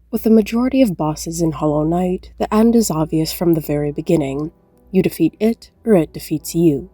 With the majority of bosses in Hollow Knight, the end is obvious from the very beginning. You defeat it, or it defeats you.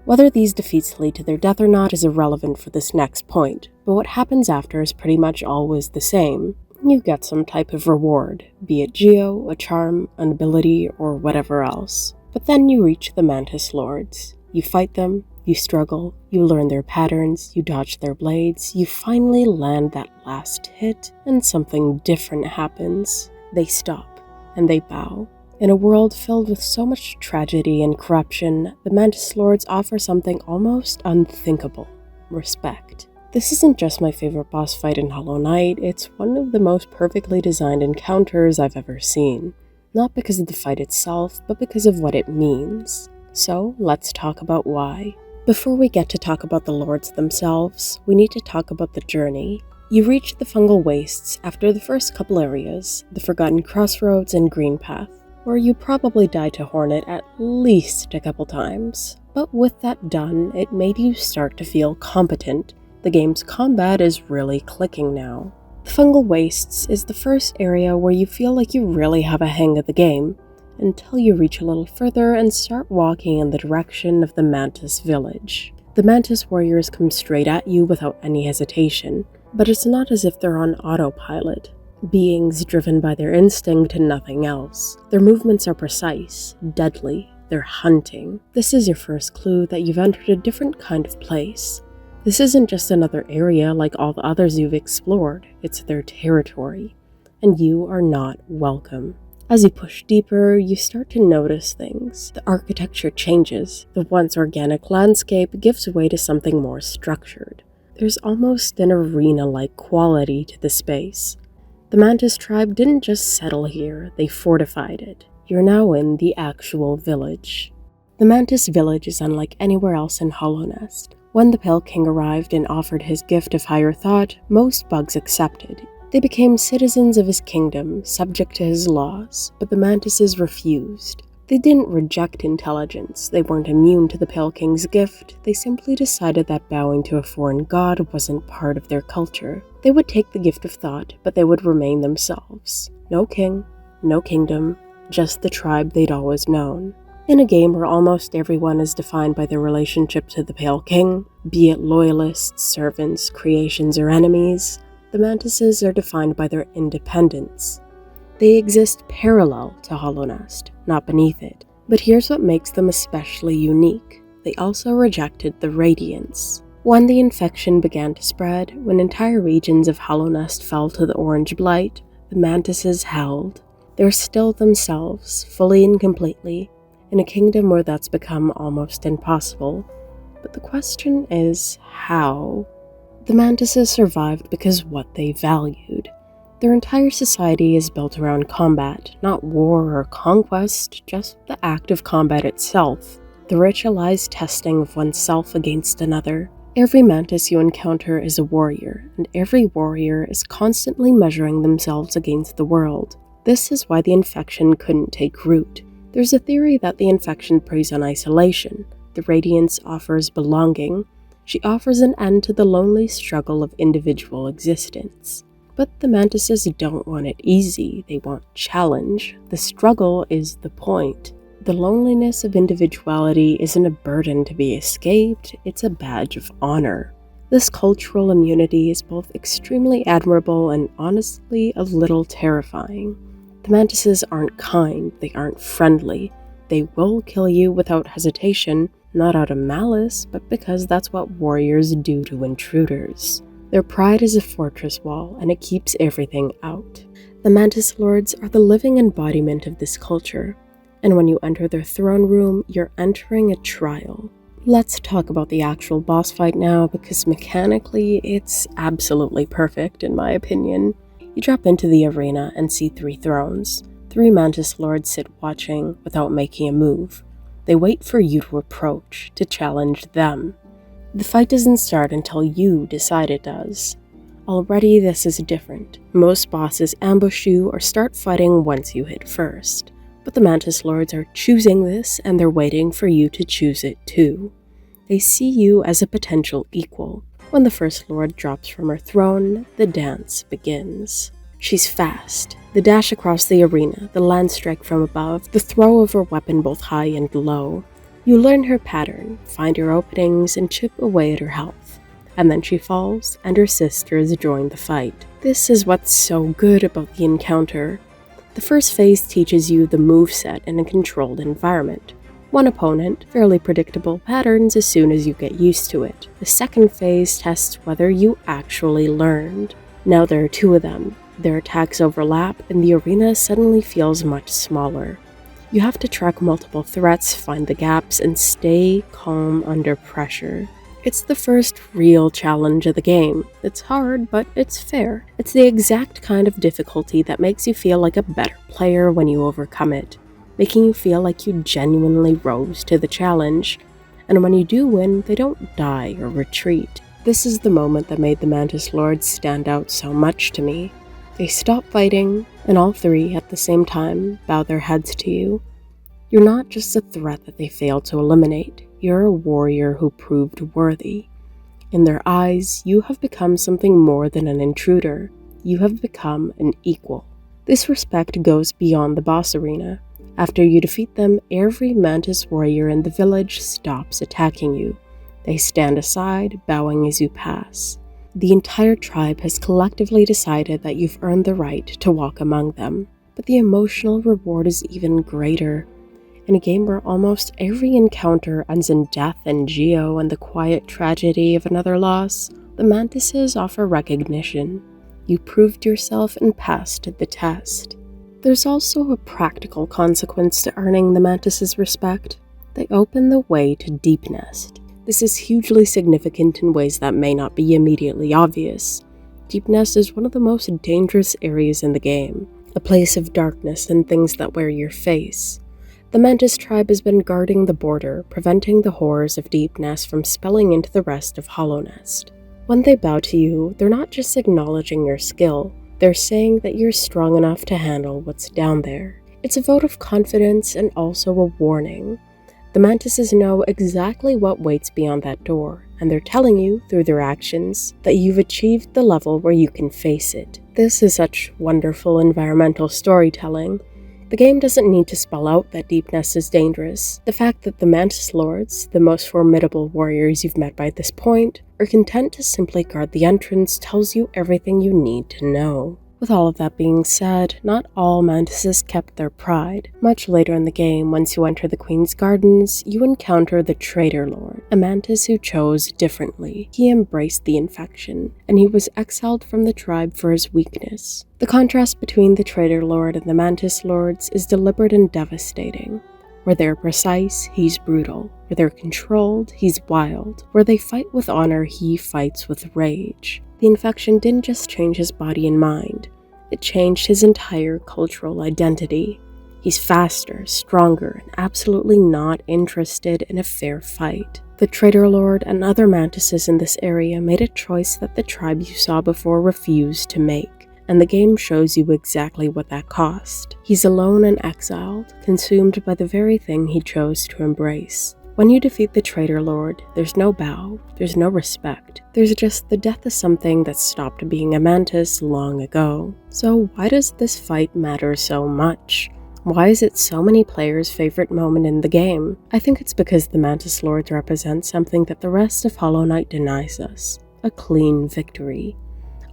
Whether these defeats lead to their death or not is irrelevant for this next point, but what happens after is pretty much always the same. You get some type of reward, be it Geo, a charm, an ability, or whatever else. But then you reach the Mantis Lords. You fight them, you struggle, you learn their patterns, you dodge their blades, you finally land that last hit, and something different happens. They stop, and they bow. In a world filled with so much tragedy and corruption, the Mantis Lords offer something almost unthinkable: respect. This isn't just my favorite boss fight in Hollow Knight, it's one of the most perfectly designed encounters I've ever seen. Not because of the fight itself, but because of what it means. So, let's talk about why. Before we get to talk about the Lords themselves, we need to talk about the journey. You reach the Fungal Wastes after the first couple areas, the Forgotten Crossroads and Green Path, where you probably died to Hornet at least a couple times. But with that done, it made you start to feel competent. The game's combat is really clicking now. The Fungal Wastes is the first area where you feel like you really have a hang of the game, until you reach a little further and start walking in the direction of the Mantis village. The Mantis warriors come straight at you without any hesitation, but it's not as if they're on autopilot. Beings driven by their instinct and nothing else. Their movements are precise, deadly, they're hunting. This is your first clue that you've entered a different kind of place. This isn't just another area like all the others you've explored, it's their territory, and you are not welcome. As you push deeper, you start to notice things. The architecture changes. The once organic landscape gives way to something more structured. There's almost an arena-like quality to the space. The Mantis tribe didn't just settle here, they fortified it. You're now in the actual village. The Mantis village is unlike anywhere else in Hollow Nest. When the Pale King arrived and offered his gift of higher thought, most bugs accepted. They became citizens of his kingdom, subject to his laws, but the Mantises refused. They didn't reject intelligence, they weren't immune to the Pale King's gift, they simply decided that bowing to a foreign god wasn't part of their culture. They would take the gift of thought, but they would remain themselves. No king, no kingdom, just the tribe they'd always known. In a game where almost everyone is defined by their relationship to the Pale King, be it loyalists, servants, creations, or enemies, the Mantises are defined by their independence. They exist parallel to Hollow Nest, not beneath it. But here's what makes them especially unique. They also rejected the Radiance. When the infection began to spread, when entire regions of Hollow Nest fell to the Orange Blight, the Mantises held. They're still themselves, fully and completely, in a kingdom where that's become almost impossible. But the question is, how? The Mantises survived because what they valued. Their entire society is built around combat, not war or conquest, just the act of combat itself. The ritualized testing of oneself against another. Every Mantis you encounter is a warrior, and every warrior is constantly measuring themselves against the world. This is why the infection couldn't take root. There's a theory that the infection preys on isolation. The Radiance offers belonging. She offers an end to the lonely struggle of individual existence. But the Mantises don't want it easy, they want challenge. The struggle is the point. The loneliness of individuality isn't a burden to be escaped, it's a badge of honor. This cultural immunity is both extremely admirable and honestly a little terrifying. The Mantises aren't kind, they aren't friendly. They will kill you without hesitation, not out of malice, but because that's what warriors do to intruders. Their pride is a fortress wall, and it keeps everything out. The Mantis Lords are the living embodiment of this culture, and when you enter their throne room, you're entering a trial. Let's talk about the actual boss fight now, because mechanically, it's absolutely perfect in my opinion. You drop into the arena and see 3 thrones. 3 Mantis Lords sit watching without making a move. They wait for you to approach, to challenge them. The fight doesn't start until you decide it does. Already this is different. Most bosses ambush you or start fighting once you hit first. But the Mantis Lords are choosing this and they're waiting for you to choose it too. They see you as a potential equal. When the First Lord drops from her throne, the dance begins. She's fast. The dash across the arena, the land strike from above, the throw of her weapon both high and low. You learn her pattern, find her openings, and chip away at her health. And then she falls, and her sisters join the fight. This is what's so good about the encounter. The first phase teaches you the moveset in a controlled environment. One opponent, fairly predictable patterns as soon as you get used to it. The second phase tests whether you actually learned. Now there are two of them. Their attacks overlap, and the arena suddenly feels much smaller. You have to track multiple threats, find the gaps, and stay calm under pressure. It's the first real challenge of the game. It's hard, but it's fair. It's the exact kind of difficulty that makes you feel like a better player when you overcome it, making you feel like you genuinely rose to the challenge. And when you do win, they don't die or retreat. This is the moment that made the Mantis Lords stand out so much to me. They stop fighting, and all three, at the same time, bow their heads to you. You're not just a threat that they failed to eliminate. You're a warrior who proved worthy. In their eyes, you have become something more than an intruder. You have become an equal. This respect goes beyond the boss arena. After you defeat them, every Mantis warrior in the village stops attacking you. They stand aside, bowing as you pass. The entire tribe has collectively decided that you've earned the right to walk among them. But the emotional reward is even greater. In a game where almost every encounter ends in death and geo and the quiet tragedy of another loss, the Mantises offer recognition. You proved yourself and passed the test. There's also a practical consequence to earning the Mantises' respect. They open the way to Deep Nest. This is hugely significant in ways that may not be immediately obvious. Deep Nest is one of the most dangerous areas in the game, a place of darkness and things that wear your face. The Mantis tribe has been guarding the border, preventing the horrors of Deep Nest from spilling into the rest of Hollow Nest. When they bow to you, they're not just acknowledging your skill, they're saying that you're strong enough to handle what's down there. It's a vote of confidence and also a warning. The Mantises know exactly what waits beyond that door, and they're telling you, through their actions, that you've achieved the level where you can face it. This is such wonderful environmental storytelling. The game doesn't need to spell out that Deep Nest is dangerous. The fact that the Mantis Lords, the most formidable warriors you've met by this point, are content to simply guard the entrance tells you everything you need to know. With all of that being said, not all Mantises kept their pride. Much later in the game, once you enter the Queen's Gardens, you encounter the Traitor Lord, a Mantis who chose differently. He embraced the infection, and he was exiled from the tribe for his weakness. The contrast between the Traitor Lord and the Mantis Lords is deliberate and devastating. Where they're precise, he's brutal. Where they're controlled, he's wild. Where they fight with honor, he fights with rage. The infection didn't just change his body and mind, it changed his entire cultural identity. He's faster, stronger, and absolutely not interested in a fair fight. The Traitor Lord and other Mantises in this area made a choice that the tribe you saw before refused to make, and the game shows you exactly what that cost. He's alone and exiled, consumed by the very thing he chose to embrace. When you defeat the Traitor Lord, there's no bow, there's no respect. There's just the death of something that stopped being a Mantis long ago. So why does this fight matter so much? Why is it so many players' favorite moment in the game? I think it's because the Mantis Lords represent something that the rest of Hollow Knight denies us. A clean victory.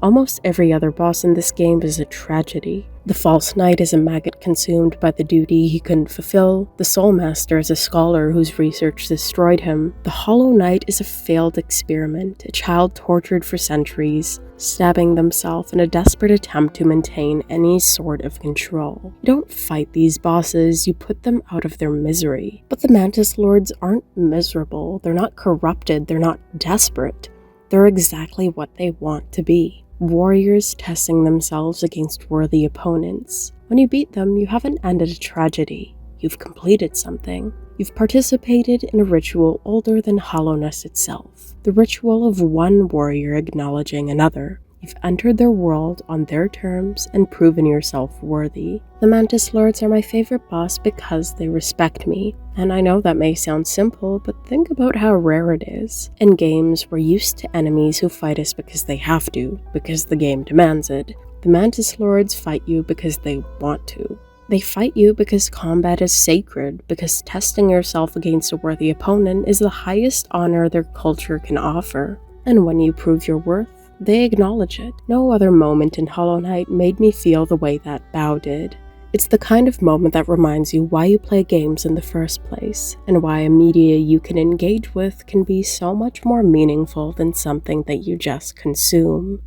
Almost every other boss in this game is a tragedy. The False Knight is a maggot consumed by the duty he couldn't fulfill. The Soul Master is a scholar whose research destroyed him. The Hollow Knight is a failed experiment, a child tortured for centuries, stabbing themselves in a desperate attempt to maintain any sort of control. You don't fight these bosses, you put them out of their misery. But the Mantis Lords aren't miserable, they're not corrupted, they're not desperate. They're exactly what they want to be. Warriors testing themselves against worthy opponents. When you beat them, you haven't ended a tragedy. You've completed something. You've participated in a ritual older than Hollow Nest itself. The ritual of one warrior acknowledging another. You've entered their world on their terms and proven yourself worthy. The Mantis Lords are my favorite boss because they respect me. And I know that may sound simple, but think about how rare it is. In games, we're used to enemies who fight us because they have to, because the game demands it. The Mantis Lords fight you because they want to. They fight you because combat is sacred, because testing yourself against a worthy opponent is the highest honor their culture can offer. And when you prove your worth, they acknowledge it. No other moment in Hollow Knight made me feel the way that bow did. It's the kind of moment that reminds you why you play games in the first place, and why a media you can engage with can be so much more meaningful than something that you just consume.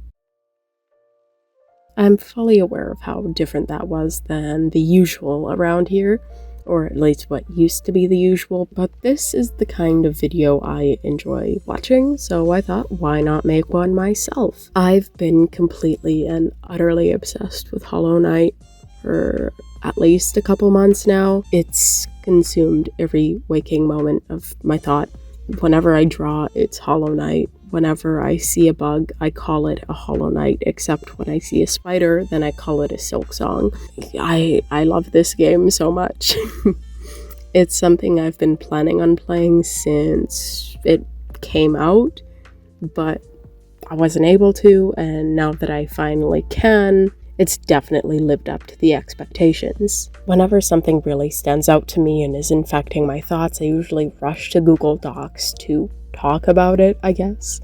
I'm fully aware of how different that was than the usual around here, or at least what used to be the usual, but this is the kind of video I enjoy watching, so I thought, why not make one myself? I've been completely and utterly obsessed with Hollow Knight for at least a couple months now. It's consumed every waking moment of my thought. Whenever I draw, it's Hollow Knight. Whenever I see a bug, I call it a Hollow Knight, except when I see a spider, then I call it a Silk Song. I love this game so much. It's something I've been planning on playing since it came out, but I wasn't able to, and now that I finally can, it's definitely lived up to the expectations. Whenever something really stands out to me and is infecting my thoughts, I usually rush to Google Docs to talk about it, I guess.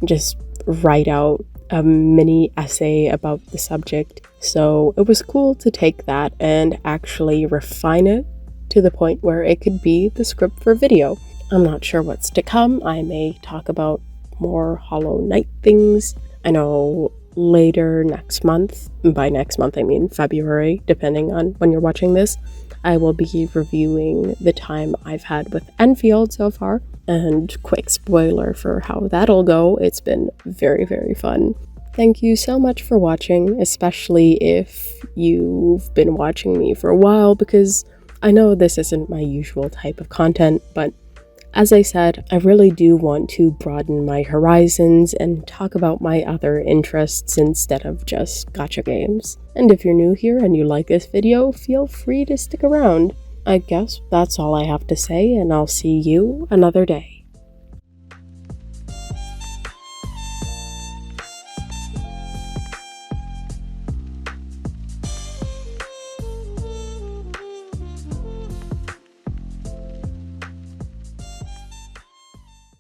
Just write out a mini essay about the subject. So it was cool to take that and actually refine it to the point where it could be the script for video. I'm not sure what's to come. I may talk about more Hollow Knight things. I know later next month, and by next month I mean February, depending on when you're watching this, I will be reviewing the time I've had with Enfield so far. And quick spoiler for how that'll go, it's been very, very fun. Thank you so much for watching, especially if you've been watching me for a while, because I know this isn't my usual type of content, but as I said, I really do want to broaden my horizons and talk about my other interests instead of just gacha games. And if you're new here and you like this video, feel free to stick around. I guess that's all I have to say, and I'll see you another day.